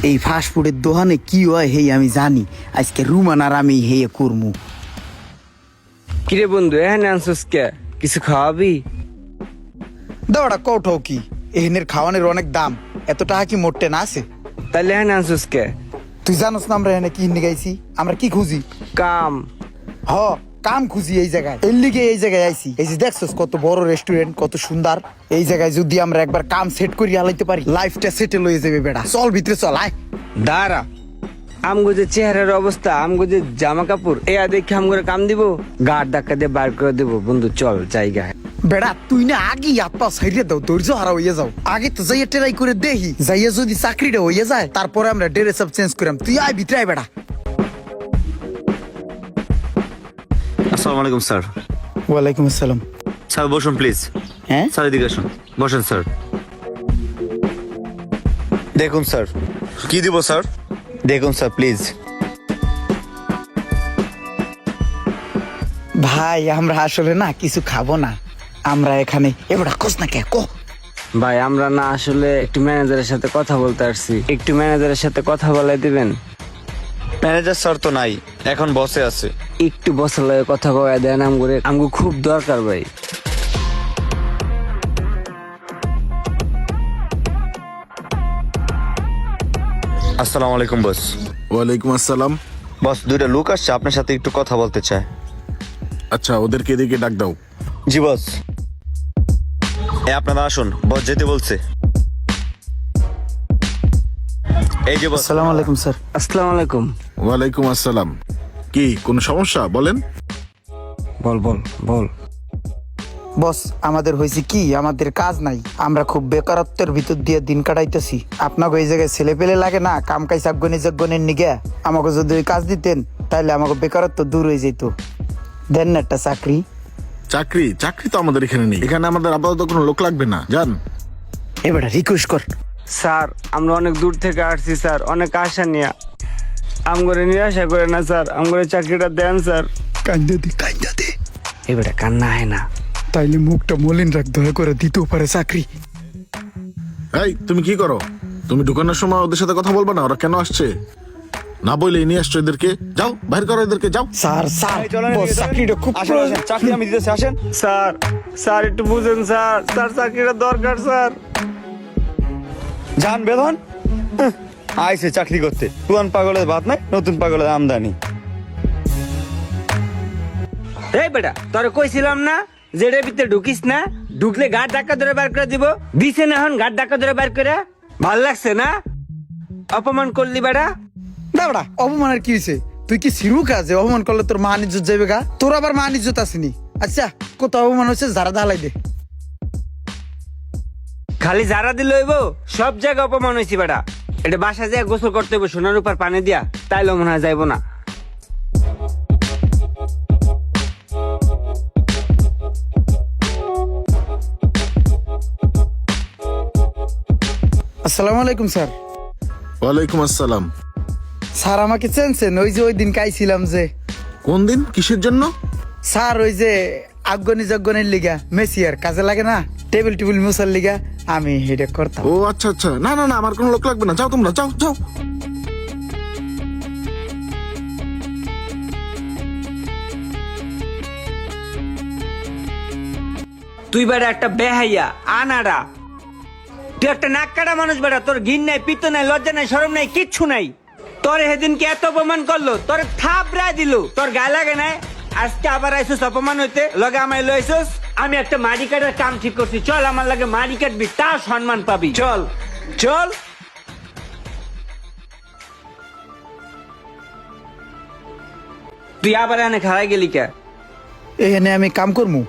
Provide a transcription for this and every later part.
এই ফাস্ট ফুডের দোকানে কি হয় হেই আমি জানি। আজকে রুমান আর আমি হেয়ে করমু। কিরে বন্ধু এখানে আনছিস কে? কিছু খাওয়াবি? দাওড়া কৌঠাও কি এখানের খাওয়ানোর অনেক দাম, এত টাকা কি মোটে না আছে? তাইলে এখানে আনছিস কে? তুই জানোস না আমরা এখানে কি নিয়ে গাইছি? আমরা কি খুঁজি? কাম। হ, কাম খুঁজি এই জায়গায়। এর লিগে এই জায়গায় আইছি। এই যে দেখছস কত বড় রেস্টুরেন্ট, কত সুন্দর। এই জায়গায় যদি আমরা একবার কাম সেট করি হালাইতে পারি, লাইফটা সেটেল হয়ে যাবে বেটা। চল ভিতরে চল, আয়। দাঁড়া, আমগো যে চেহারার অবস্থা, আমগো যে জামা কাপড় এয়া দেখে আমগো কাম দিব? গাড় ধাক্কা দিয়ে বার করে দেবো। বন্ধু চল জায়গায়। বেড়া তুই না আগে হাত পা সাইরিয়ে দাও, ধৈর্য হারা হইয়া যাও। আগে তো যাইয়া ট্রাই করে দেখি, যাইয়া যদি চাকরিটা হইয়া যায় তারপরে আমরা ড্রেস আপ চেঞ্জ করাম। তুই আয় ভিতরে আয় বেড়া। আসসালামু আলাইকুম স্যার। ওয়ালাইকুম আসসালাম। স্যার বসুন প্লিজ। হ্যাঁ স্যার এদিকে আসুন, বসেন স্যার। দেখুন স্যার। কি দিব স্যার? দেখুন স্যার প্লিজ। ভাই আমরা আসলে না কিছু খাবো না, আমরা এখানে এবার কোস না কে কো। ভাই আমরা না আসলে একটু ম্যানেজারের সাথে কথা বলতে আসছি, একটু ম্যানেজারের সাথে কথা বলাই দিবেন? ম্যানেজার স্যার তো নাই, এখন বসে আছে। একটু বসার লাগে কথা কয়ে দেন আমগরে, আমগো খুব দরকার ভাই। আসসালামু আলাইকুম বস। ওয়ালাইকুম আসসালাম। বস দুইটা লোক আসছে, আপনার সাথে একটু কথা বলতে চায়। আচ্ছা ওদেরকে এদিকে ডাক দাও। জি বস। আপনারা আসুন, বস যেতে বলছে। এই যে বস। আসসালামু আলাইকুম স্যার। আসসালামু আলাইকুম। ওয়ালাইকুম আসসালাম। কি কোনো সমস্যা বলেন? বল বল বল। বস আমাদের হয়েছে কি, আমাদের কাজ নাই, আমরা খুব বেকারত্বের ভিতর দিয়ে দিন কাটাইতেছি। আপনাকে এই জায়গায় ছেলে পেলে লাগে না, কাম কাজ আফগানিজগনের নিগে আমাকে যদি ওই কাজ দিতেন তাহলে আমাকে বেকারত্ব দূর হয়ে যেত। দেন না একটা চাকরি। চাকরি? চাকরি তো আমাদের এখানে নেই, এখানে আমাদের আপাতত কোনো লোক লাগবে না, জান। এবার রিকোয়েস্ট কর। স্যার আমরা অনেক দূর থেকে আসছি স্যার, অনেক আশা নিয়ে। আমগরে নিরাশা করে না স্যার, আমগরে চাকরিটা দেন স্যার। কান্দা দে কান্দা দে। এবারে কান্না হয় না। তাইলে মুখটা মলিন রাখ, দয়া করে দিতেও পারে চাকরি। এই তুমি কি করো? তুমি ঢুকানোর সময় ওদের সাথে কথা বলবে না? ওরা কেন আসছে না বলে নিয়ে আসছো এদেরকে। যাও বাইরে করো এদেরকে, যাও। স্যার স্যার বস চাকরিটা খুব প্রয়োজন। চাকরি আমি দিতেছি, আসেন। স্যার স্যার একটু বুঝেন স্যার, স্যার চাকরিটা দরকার স্যার। যান বেদন আইসে চাকরি করতে। পুরান পাগলের ভাত নাই, নতুন পাগলের আমদানি। এই বেটা তোরে কইছিলাম না যে এর ভিতরে ঢুকিস না, ঢুকলে গাড় ধাক্কা ধরে বার করে দিব। দিছে না এখন গাড় ধাক্কা ধরে বার করে? ভাল লাগছে না? অপমান করলি বেটা। দাঁড়া, অপমানের কি হয়েছে? তুই কি সিরু কাজে অপমান করলে তোর মান ইজ্জত যাবে গা? তোর আবার মান ইজ্জত আসেনি? আচ্ছা কোথাও অপমান হচ্ছে যারা দালাই দে। খালি যারা দিল হইব, সব জায়গায় অপমান হয়েছি বেটা। এটা বাসা যায় গোসল করতে হইব সোনার উপর পানি দিয়া, তাইলে মনে হয় যাইব না। আসসালামু আলাইকুম স্যার। ওয়ালাইকুম আসসালাম। স্যার আমাকে চেনছেন? ওই যে ওই দিন কাইছিলাম যে। কোন দিন? কিসের জন্য? স্যার ওই যে আফগানি জগনের লিগা মেসিয়ার কাজে লাগে না, টেবিল টেবিল মুসার লিগা আমি হেডে করতাম। ও আচ্ছা আচ্ছা, না না না, আমার কোনো লোক লাগবে না, যাও তোমরা, যাও যাও। তুই বেটা একটা বেহাইয়া আনাড়া, তুই একটা নাক কাটা মানুষ বেটা। তোর ঘিন নাই, পিত্ত নাই, লজ্জা নাই, শরম নাই, কিচ্ছু নাই। তোর সেদিনকে এত অপমান করলো, তোর থাপড়ায় দিল, তোর গায়ে লাগে নাই? আজকে আবার আইসুস অপমান হইতে, লগে আমায় লইছস। আমি একটা মারি কাটার কাম ঠিক করছি, চল আমার লাগে মারি কাটবি, তাও সম্মান পাবি। চল চল। তুই আবার এনে খারাই গেলি কে? এখানে আমি কাম করমু।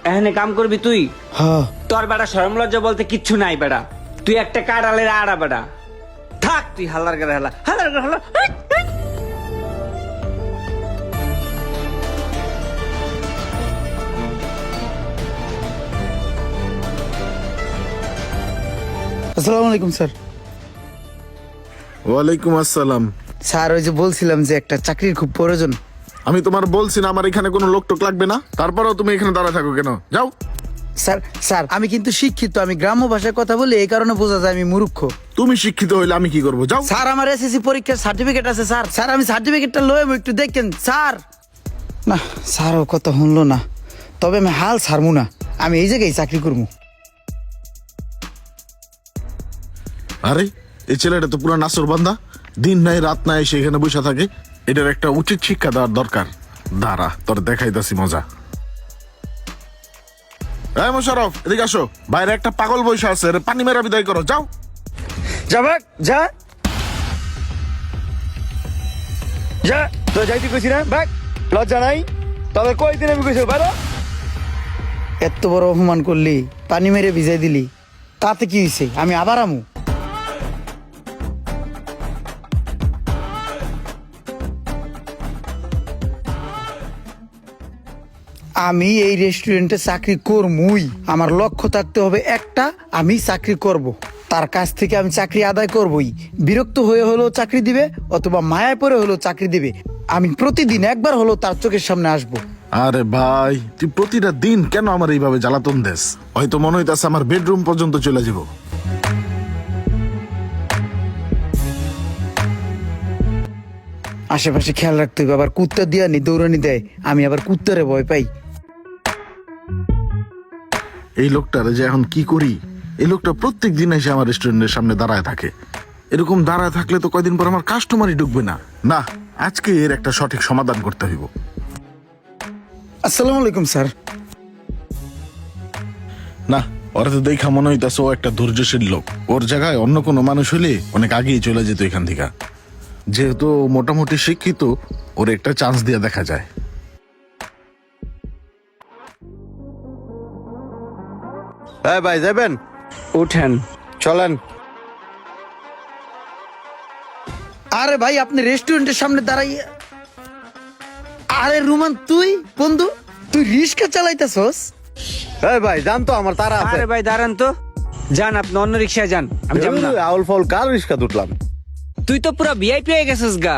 এখানে কাম করবি তুই? হ্যাঁ। তোর বেটা শরম লজ্জা বলতে কিচ্ছু নাই বেটা। তুই একটা কাটালের আড়া বেটা। থাক তুই হালার করে হালা, হালার করে হালা। আসসালামু আলাইকুম স্যার। ওয়ালাইকুম আসসালাম। স্যার ওই যে বলছিলাম যে একটা চাকরির খুব প্রয়োজন। আমি তোমার বলছি না আমার এখানে কোনো লোক টোক লাগবে না, তারপরেও তুমি এখানে দাঁড়া থাকো কেন? যাও। স্যার স্যার আমি কিন্তু শিক্ষিত, আমি গ্রাম্য ভাষায় কথা বলি, এই কারণে বোঝা যায় আমি মূর্খ। তুমি শিক্ষিত হইলে আমি কি করবো? যাও। স্যার আমার এসএসসি পরীক্ষার সার্টিফিকেট আছে স্যার। স্যার আমি সার্টিফিকেটটা লয়ে একটু দেখেন স্যার। না স্যারও কথা শুনলো না, তবে আমি হাল ছাড়মু না, আমি এই জায়গায় চাকরি করবো। আরে এই ছেলেটা তো পুরো নাসর বান্দা, দিন নাই রাত নাই সেখানে বসে থাকে। এটার একটা উচিত শিক্ষা দেওয়ার দরকার। দাঁড়া তোর দেখাইতাছি মজা। এই মোশারফ এদিকে আসো, বাইরে একটা পাগল বসে আছে, এর পানি মেরা বিদায় করো, যাও। যা ভাগ যা যা, তো যাইতে কইছি না ভাগ, লজ্জা নাই? তবে কয়দিন আমি কইছি বাইরে। এত বড় অপমান করলি, পানি মেরে ভিজাই দিলি, তাতে কি হয়েছে? আমি আবার আমু। আমি এই রেস্টুরেন্টে চাকরি করবই। আমার লক্ষ্য থাকতে হবে একটা, আমি চাকরি করব। তার কাছ থেকে আমি চাকরি আদায় করবই। বিরক্ত হয়ে হলেও চাকরি দিবে, অথবা মায়ায় পড়ে হলেও চাকরি দিবে। আমি প্রতিদিন একবার হলেও তার চোখের সামনে আসবো। আরে ভাই তুই প্রতিটা দিন কেন আমার এইভাবে জ্বালাতন দেস? হয়তো মনে হইতাছে আমার বেডরুম পর্যন্ত চলে যাব। আশেপাশে খেয়াল রাখতে হবে, আবার কুত্তা দিয়া নি দৌড়ানি দেয়, আমি আবার কুত্তারে ভয় পাই। এই লোকটার যে এখন কি করি? এই লোকটা প্রত্যেক দিন এসে আমার রেস্টুরেন্টের সামনে দাঁড়ায় থাকে। এরকম দাঁড়ায় থাকলে তো কয়দিন পর আমার কাস্টমারই ঢুকবে না। না, আজকে এর একটা সঠিক সমাধান করতে হইব। আসসালামু আলাইকুম স্যার। না, ওরা তো দেখা মনে হইতাছে ও একটা ধৈর্যশীল লোক। ওর জায়গায় অন্য কোনো মানুষ হলে অনেক আগেই চলে যেত এখান থেকে। যেহেতু ও মোটামুটি শিক্ষিত, ওর একটা চান্স দিয়ে দেখা যায়। হ্যাঁ ভাই যাবেন? উঠেন। চলেন। আরে ভাই আপনি রেস্টুরেন্টের সামনে দাঁড়াইয়া, আরে রুমান তুই বন্ধু, তুই রিস্কা চালাইতেছস? এই ভাই যান তো, আমার তারা আছে। আরে ভাই দাঁড়ান তো, যান আপনি অন্য রিক্সায় যান, আমি যাব না। আউল ফাউল কার রিস্কা উঠলাম? তুই তো পুরো ভিআইপি হয়ে গেছিস গা।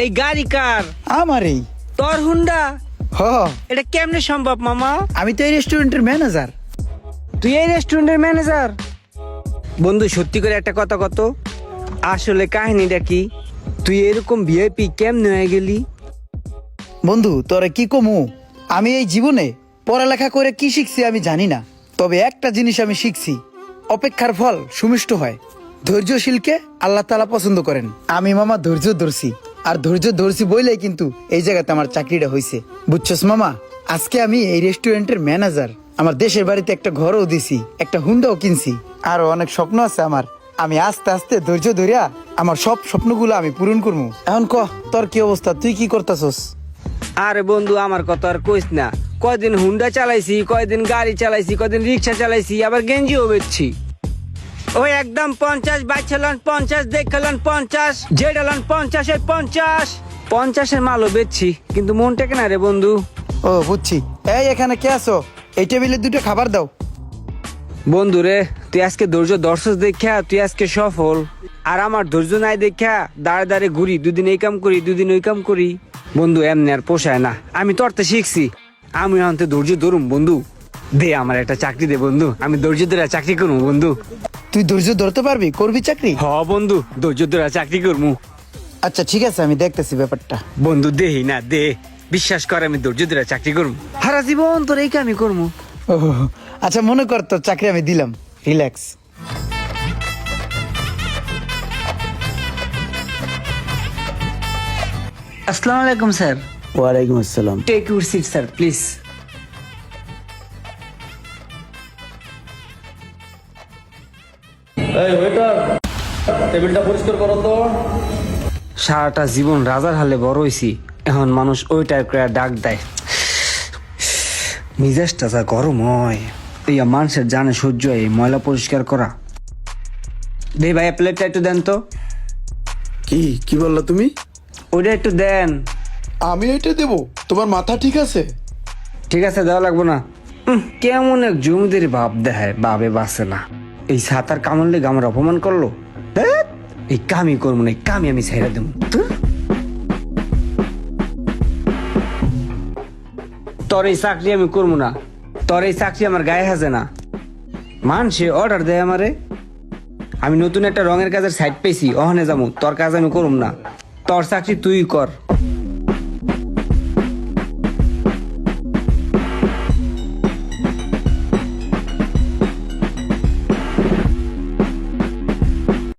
এই গাড়ি কার? আমারই। তোর হুন্ডা? হ, এটা কেমনে সম্ভব মামা? আমি তো এই রেস্টুরেন্টের ম্যানেজার। তুই এই রেস্টুরেন্টের ম্যানেজার? বন্ধু সত্যি করে একটা কথা কত, আসলে কাহিনীটা কি? তুই এরকম ভিআইপি কেমনে হয়ে গেলি? বন্ধু তোরে কি কমু, আমি এই জীবনে পড়ালেখা করে কি শিখছি আমি জানি না, তবে একটা জিনিস আমি শিখছি, অপেক্ষার ফল সুমিষ্ট হয়। ধৈর্যশীলকে আল্লাহ তাআলা পছন্দ করেন। আমি মামা ধৈর্য ধরছি, আর ধৈর্য ধরছি বইলেই কিন্তু এই জায়গাতে আমার চাকরিটা হয়েছে। বুঝছস মামা, আজকে আমি এই রেস্টুরেন্টের ম্যানেজার। আমার দেশের বাড়িতে একটা ঘরও দিছি, একটা হুন্ডাও কিনছি, আরো অনেক স্বপ্ন আছে আমার। আমি আস্তে আস্তে ধৈর্য ধরিয়া আমার সব স্বপ্নগুলো আমি পূরণ করবো। এখন ক তোর কি অবস্থা, তুই কি করতেছস? আরে বন্ধু আমার কথা আর কইস না, কয়দিন হুন্ডা চালাইছি, কয়দিন গাড়ি চালাইছি, কয়দিন রিক্সা চালাইছি, আবার গেঞ্জিও বেচছি। ওই একদম 50 বাইছালন 50 দেখলন 50 জেডালন 50 এর 50 মালও বেচছি, কিন্তু মন টেকে না রে বন্ধু। ও বুঝছি। এই এখানে কে আছো? এই টেবিলে দুটো খাবার দাও। বন্ধু রে, তুই আজকে ধৈর্য দর্শক দেখা তুই আজকে সফল, আর আমার ধৈর্য নাই দেখা দাঁড়ে দাঁড়ে ঘুরি, দুদিন এই কাম করি দুদিন ওই কাম করি। বন্ধু এমনি আর পোষায় না, আমি তোর তো শিখছি, আমি অন্তে ধৈর্য ধরুম। বন্ধু দে আমার একটা চাকরি দে বন্ধু, আমি ধৈর্য ধরে চাকরি করবো বন্ধু। তুই ধৈর্য ধরতে পারবি? করবি চাকরি? হ বন্ধু, ধৈর্য ধরে চাকরি করবো। আচ্ছা ঠিক আছে, আমি দেখতেছি ব্যাপারটা। বন্ধু দেহি না দে, বিশ্বাস করে আমি ধৈর্য ধরে চাকরি করবো, সারা জীবন তোর এই কামই করবো। ও আচ্ছা, মনে কর তোর চাকরি আমি দিলাম, রিল্যাক্স। আসসালামু আলাইকুম স্যার। ওয়ালাইকুম আসসালাম। Take your seat sir please. এই ওয়েটার, টেবিলটা পরিষ্কার করো তো। সারাটা জীবন রাজার হালে বড় হইছি, এখন মানুষ ওই টাইপ করে ডাক দেয়, মিজাজটা যা গরম হয়। এই মানুষের জানে সহ্য হয় এই ময়লা পরিষ্কার করা। দে ভাই প্লেটটা একটু দেন তো। কি কি বললা তুমি? ওইটা একটু দেন। আমি এটা দেব? তোমার মাথা ঠিক আছে? ঠিক আছে, দেওয়া লাগবো না। কেমন এক জমিদের ভাব দেখায়, বাবে বাসে না। এই সাতার কামড় লেগে আমার অপমান করলো। ধ্যাৎ, এই কামই করবো না, এই কামই আমি ছেড়ে দেবো। তোর এই চাকরি আমি করবো না, তোর এই চাকরি আমার গায়ে হাজে না। সে অর্ডার দেয় আমারে, আমি নতুন একটা রঙের কাজের সাইট পেয়েছি, ওখানে যাবো, তোর কাজ আমি করুম না। তোর চাকরি তুই কর।